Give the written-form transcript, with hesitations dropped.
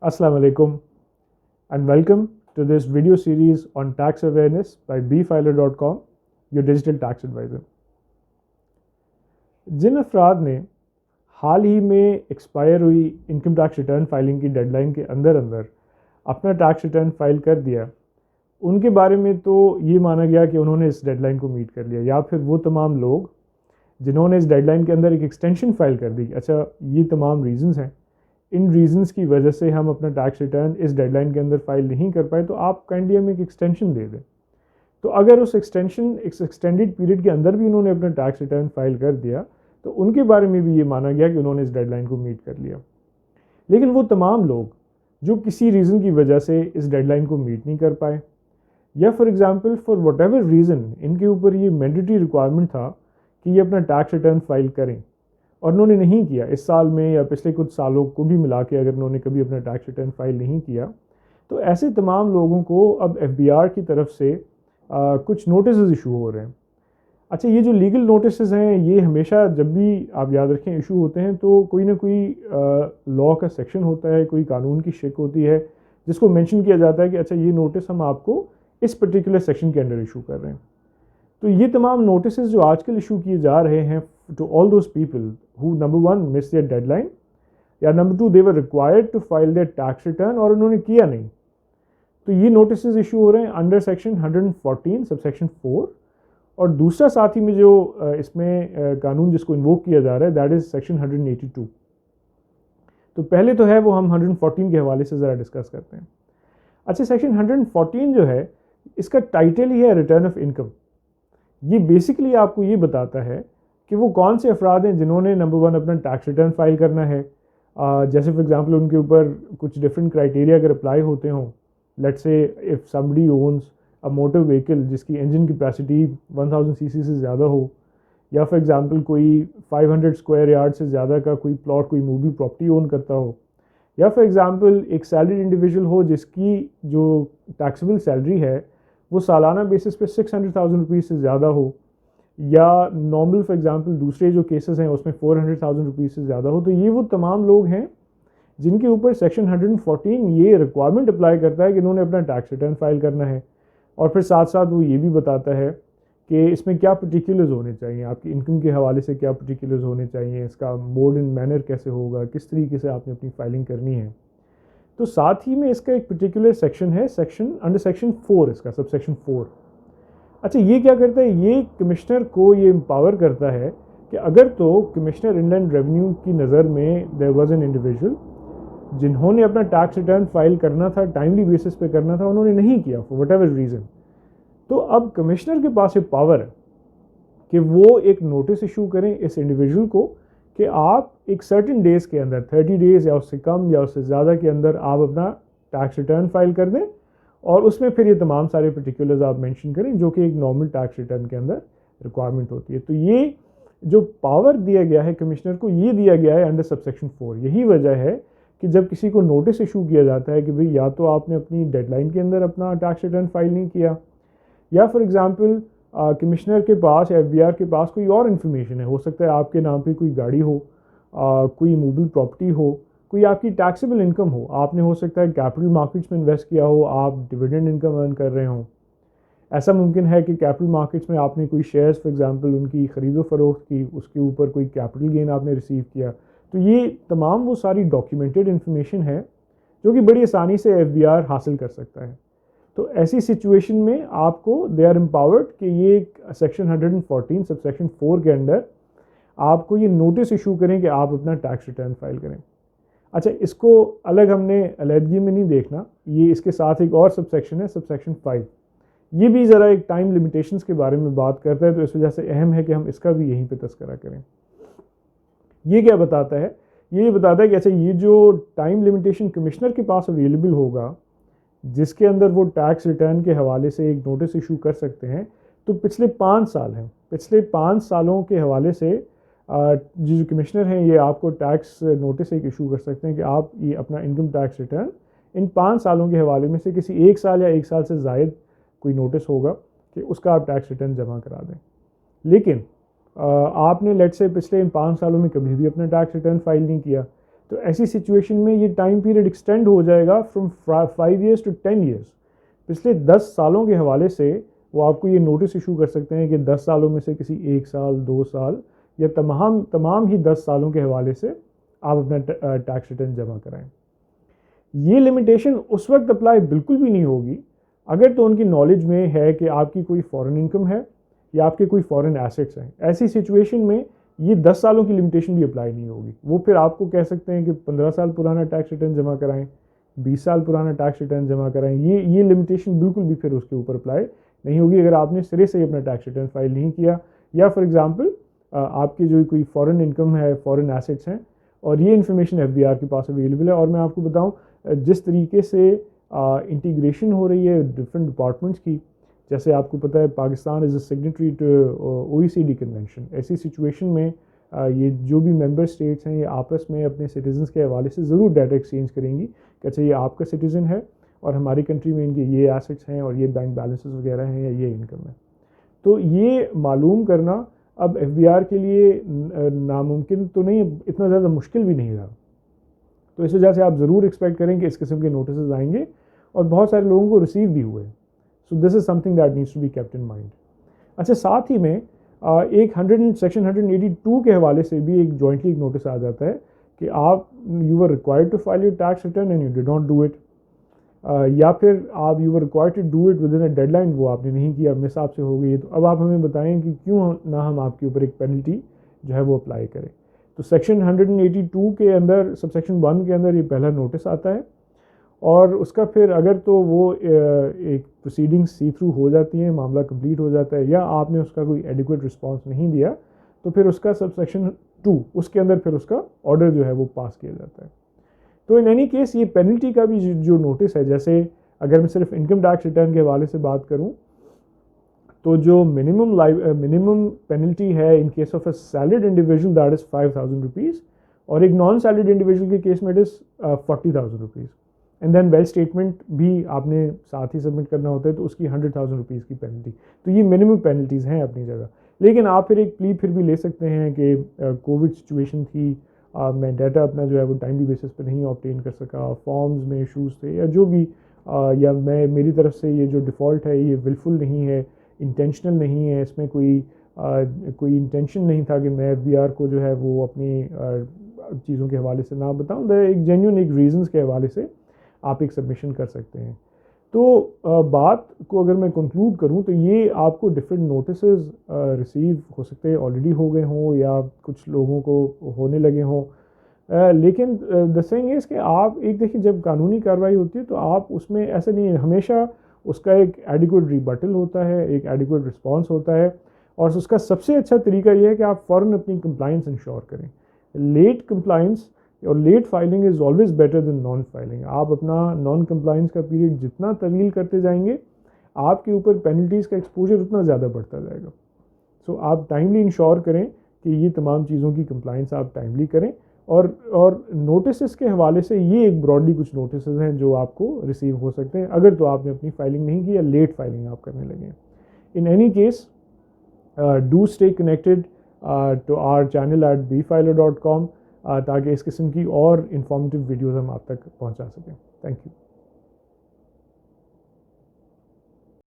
Assalamu alaikum and welcome to this video series on tax awareness by bfiler.com, your digital tax advisor. जिन अफराद ने हाल ही में expire हुई income tax return filing की deadline के अंदर अंदर अपना टैक्स रिटर्न फाइल कर दिया, उनके बारे में तो ये माना गया कि उन्होंने इस डेडलाइन को मीट कर लिया, या फिर वो तमाम लोग जिन्होंने इस डेडलाइन के अंदर एक एक्सटेंशन फाइल कर दी। अच्छा, ये तमाम रीज़न्स हैं, इन रीज़न्स की वजह से हम अपना टैक्स रिटर्न इस डेडलाइन के अंदर फाइल नहीं कर पाए, तो आप काइंडली हमें एक एक्सटेंशन दे दें। तो अगर उस एक्सटेंडेड पीरियड के अंदर भी उन्होंने अपना टैक्स रिटर्न फाइल कर दिया, तो उनके बारे में भी ये माना गया कि उन्होंने इस डेडलाइन को मीट कर लिया। लेकिन वो तमाम लोग जो किसी रीज़न की वजह से इस डेडलाइन को मीट नहीं कर पाए, या for example for what ever reason इनके ऊपर ये मैंडेटरी रिक्वायरमेंट था कि ये अपना टैक्स रिटर्न फाइल करें और उन्होंने नहीं किया, इस साल में या पिछले कुछ सालों को भी मिला के अगर उन्होंने कभी अपना टैक्स रिटर्न फाइल नहीं किया, तो ऐसे तमाम लोगों को अब FBR की तरफ से कुछ नोटिस इशू हो रहे हैं। अच्छा, ये जो लीगल नोटिस हैं, ये हमेशा जब भी आप याद रखें इशू होते हैं तो कोई ना कोई लॉ का सेक्शन होता है, कोई कानून की शिक होती है जिसको मेंशन किया जाता है कि अच्छा ये नोटिस हम आपको इस पर्टिकुलर सेक्शन के अंडर इशू कर रहे हैं। तो ये तमाम नोटिस जो आजकल इशू किए जा रहे हैं to all those people who number 1 miss their deadline, या number 2 they were required to file their tax return और उन्होंने किया नहीं, तो ये नोटिस इशू हो रहे हैं अंडर सेक्शन 114 सबसेक्शन 4। और दूसरा साथ ही में जो इसमें कानून जिसको इन्वोक किया जा रहा है, दैट इज़ सेक्शन 182। तो पहले तो है वो हम 114 के हवाले से ज़रा डिस्कस करते हैं। अच्छा, सेक्शन 114 जो है, इसका टाइटल ही है रिटर्न ऑफ इनकम। ये बेसिकली आपको ये बताता है कि वो कौन से अफराद हैं जिन्होंने नंबर 1 अपना टैक्स रिटर्न फाइल करना है। जैसे फॉर एग्जांपल उनके ऊपर कुछ डिफरेंट क्राइटेरिया अगर अप्लाई होते हों, let's say if somebody owns a motor vehicle जिसकी इंजन कैपेसिटी 1000 सीसी से ज़्यादा हो, या फॉर एग्जांपल कोई 500 स्क्वायर यार्ड से ज़्यादा का कोई प्लॉट, कोई मूवी प्रॉपर्टी ओन करता हो, या फॉर एग्जांपल एक सैलरीड इंडिविजुअल हो जिसकी जो टैक्सेबल सैलरी है वो सालाना बेसिस पे 600,000 रुपीज़ से ज़्यादा हो, या नॉर्मल फॉर एग्जांपल दूसरे जो केसेस हैं उसमें 400,000 रुपीज़ से ज़्यादा हो। तो ये वो तमाम लोग हैं जिनके ऊपर सेक्शन 114 ये रिक्वायरमेंट अप्लाई करता है कि इन्होंने अपना टैक्स रिटर्न फाइल करना है। और फिर साथ साथ वो ये भी बताता है कि इसमें क्या पर्टिकुलर्स होने चाहिए, आपकी इनकम के हवाले से क्या पर्टिकुलर्स होने चाहिए, इसका मोड एंड मैनर कैसे होगा, किस तरीके से आपने अपनी फाइलिंग करनी है। तो साथ ही में इसका एक पर्टिकुलर सेक्शन है, सेक्शन अंडर सेक्शन 4, इसका सब सेक्शन 4। अच्छा, ये क्या करता है, ये कमिश्नर को ये एम्पावर करता है कि अगर तो कमिश्नर इनलैंड रेवेन्यू की नज़र में देयर वाज एन इंडिविजुअल जिन्होंने अपना टैक्स रिटर्न फाइल करना था, टाइमली बेसिस पे करना था, उन्होंने नहीं किया फॉर वट एवर रीज़न, तो अब कमिश्नर के पास एक पावर है कि वो एक नोटिस इशू करें इस इंडिविजुअल को कि आप एक सर्टेन डेज़ के अंदर, 30 डेज़ या उससे कम या उससे ज़्यादा के अंदर आप अपना टैक्स रिटर्न फाइल कर दें, और उसमें फिर ये तमाम सारे पर्टिकुलर्स आप मेंशन करें जो कि एक नॉर्मल टैक्स रिटर्न के अंदर रिक्वायरमेंट होती है। तो ये जो पावर दिया गया है कमिश्नर को, ये दिया गया है अंडर सबसेक्शन 4। यही वजह है कि जब किसी को नोटिस इशू किया जाता है कि भाई या तो आपने अपनी डेडलाइन के अंदर अपना टैक्स रिटर्न फाइल नहीं किया, या फॉर एग्जांपल कमिश्नर के पास, FBR के पास कोई और इन्फॉर्मेशन है, हो सकता है आपके नाम पे कोई गाड़ी हो, कोई मूवेबल प्रॉपर्टी हो, कोई आपकी टैक्सेबल इनकम हो, आपने हो सकता है कैपिटल मार्केट्स में इन्वेस्ट किया हो, आप डिविडेंड इनकम अर्न कर रहे हो। ऐसा मुमकिन है कि कैपिटल मार्केट्स में आपने कोई शेयर्स फॉर एग्जांपल उनकी ख़रीदो फरोख्त की, उसके ऊपर कोई कैपिटल गेन आपने रिसीव किया। तो ये तमाम वो सारी डॉक्यूमेंटेड इन्फॉर्मेशन है जो कि बड़ी आसानी से FBR हासिल कर सकता है। तो ऐसी सिचुएशन में आपको दे आर एम्पावर्ड कि ये सेक्शन 114 सब सेक्शन 4 के अंडर आपको ये नोटिस इशू करें कि आप अपना टैक्स रिटर्न फाइल करें। अच्छा, इसको अलग हमने अलहदगी में नहीं देखना, ये इसके साथ एक और सब सेक्शन है, सब सेक्शन 5। ये भी ज़रा एक टाइम लिमिटेशंस के बारे में बात करता है, तो इस वजह से अहम है कि हम इसका भी यहीं पे तस्करा करें। ये क्या बताता है, ये बताता है कि अच्छा ये जो टाइम लिमिटेशन कमिश्नर के पास अवेलेबल होगा जिसके अंदर वो टैक्स रिटर्न के हवाले से एक नोटिस इशू कर सकते हैं, तो पिछले 5 साल हैं, पिछले 5 सालों के हवाले से जो कमिश्नर हैं ये आपको टैक्स नोटिस एक इशू कर सकते हैं कि आप ये अपना इनकम टैक्स रिटर्न इन 5 सालों के हवाले में से किसी 1 साल या 1 साल से ज़ायद कोई नोटिस होगा कि उसका आप टैक्स रिटर्न जमा करा दें। लेकिन आपने लेट से पिछले इन 5 सालों में कभी भी अपना टैक्स रिटर्न फाइल नहीं किया, तो ऐसी सिचुएशन में ये टाइम पीरियड एक्सटेंड हो जाएगा फ्रॉम 5 ईयर्स टू 10 ईयर्स। पिछले 10 सालों के हवाले से वो आपको ये नोटिस इशू कर सकते हैं कि 10 सालों में से किसी 1 साल 2 साल या तमाम ही 10 सालों के हवाले से आप अपना टैक्स रिटर्न जमा कराएं। ये लिमिटेशन उस वक्त अप्लाई बिल्कुल भी नहीं होगी अगर तो उनकी नॉलेज में है कि आपकी कोई फॉरेन इनकम है या आपके कोई फॉरेन एसेट्स हैं। ऐसी सिचुएशन में ये 10 सालों की लिमिटेशन भी अप्लाई नहीं होगी। वो फिर आपको कह सकते हैं कि 15 साल पुराना टैक्स रिटर्न जमा कराएं, 20 साल पुराना टैक्स रिटर्न जमा कराएं। ये लिमिटेशन बिल्कुल भी फिर उसके ऊपर अप्लाई नहीं होगी अगर आपने सिरे से ही अपना टैक्स रिटर्न फाइल नहीं किया, या फॉर एग्जांपल आपकी जो कोई फॉरेन इनकम है, फॉरेन एसेट्स हैं और ये इन्फॉर्मेशन एफबीआर के पास अवेलेबल है। और मैं आपको बताऊं जिस तरीके से इंटीग्रेशन हो रही है डिफरेंट डिपार्टमेंट्स की, जैसे आपको पता है Pakistan is a signatory to OECD convention. ऐसी सिचुएशन में ये जो भी मेंबर स्टेट्स हैं ये आपस में अपने सिटीजन्स के हवाले से ज़रूर डाटा एक्सचेंज करेंगी कि अच्छा ये आपका सिटीज़न है और हमारी कंट्री में इनके ये एसेट्स हैं और ये बैंक बैलेंसेस वगैरह हैं या ये इनकम है। तो ये मालूम करना अब एफबीआर के लिए नामुमकिन तो नहीं, इतना ज़्यादा मुश्किल भी नहीं रहा। तो इस वजह से आप ज़रूर एक्सपेक्ट करें कि इस किस्म के नोटिस आएंगे और बहुत सारे लोगों को रिसीव भी हुए। So this is something that needs to be kept in mind. अच्छा, साथ ही में एक सेक्शन 182 के हवाले से भी एक जॉइंटली एक नोटिस आ जाता है कि आप you were required to file your tax return and you did not do it, या फिर आप you were required to do it within a deadline, वो आपने नहीं किया, मिस आपसे हो गई। तो अब आप हमें बताएं कि क्यों ना हम आपके ऊपर एक पेनल्टी जो है वो अप्लाई करें। तो सेक्शन 182 के अंदर सबसेक्शन 1 के अंदर ये पहला नोटिस आता है और उसका फिर अगर तो वो एक प्रोसीडिंग्स सी थ्रू हो जाती हैं, मामला कंप्लीट हो जाता है, या आपने उसका कोई एडिक्वेट रिस्पांस नहीं दिया तो फिर उसका सबसेक्शन 2 उसके अंदर फिर उसका ऑर्डर जो है वो पास किया जाता है। तो इन एनी केस ये पेनल्टी का भी जो नोटिस है, जैसे अगर मैं सिर्फ इनकम टैक्स रिटर्न के हवाले से बात करूं तो जो मिनिमम पेनल्टी है in case of a salaried individual that is 5,000 rupees और एक नॉन सैलरीड इंडिविजुअल के केस में it is 40,000 rupees. And then wealth statement भी आपने साथ ही सबमिट करना होता है तो उसकी 100,000 रुपीज़ की पेनल्टी। तो ये मिनिमम पेनल्टीज़ हैं अपनी जगह। लेकिन आप फिर एक प्ली फिर भी ले सकते हैं कि कोविड सिचुएशन थी, मैं डाटा अपना जो है वो टाइमली बेसिस पे नहीं ऑब्टेन कर सका, फॉर्म्स में इशूज़ थे या जो भी, या मेरी तरफ से ये जो डिफ़ॉल्ट है ये विलफुल नहीं है, इंटेंशनल नहीं है, इसमें कोई इंटेंशन नहीं था कि मैं एफबीआर को जो है वो अपनी चीज़ों के हवाले से ना बताऊँ। एक जेन्युइन एक रीज़न्स के हवाले से आप एक सबमिशन कर सकते हैं। तो बात को अगर मैं कंक्लूड करूं तो ये आपको डिफरेंट नोटिसेस रिसीव हो सकते हैं, ऑलरेडी हो गए हों या कुछ लोगों को होने लगे हों, लेकिन द थिंग इज़ कि आप एक देखिए जब कानूनी कार्रवाई होती है तो आप उसमें ऐसा नहीं है, हमेशा उसका एक एडिक्वेट रिबटल होता है, एक एडिक्वेट रिस्पॉन्स होता है और उसका सबसे अच्छा तरीका यह है कि आप फ़ौरन अपनी कंप्लाइंस इंश्योर करें। लेट कंप्लाइंस और late filing is always better than non filing. आप अपना नॉन कंप्लाइंस का पीरियड जितना तवील करते जाएंगे आपके ऊपर पेनल्टीज़ का एक्सपोजर उतना ज़्यादा बढ़ता जाएगा। सो आप टाइमली इंश्योर करें कि ये तमाम चीज़ों की कंप्लाइंस आप टाइमली करें। और नोटिस के हवाले से ये एक ब्रॉडली कुछ नोटिस हैं जो आपको रिसीव हो सकते हैं अगर तो आपने अपनी फाइलिंग नहीं की या लेट फाइलिंग आप करने लगे। In any case do stay connected to our channel at bfiler.com ताकि इस किस्म की और इंफॉर्मेटिव वीडियोज़ हम आप तक पहुंचा सकें। Thank you.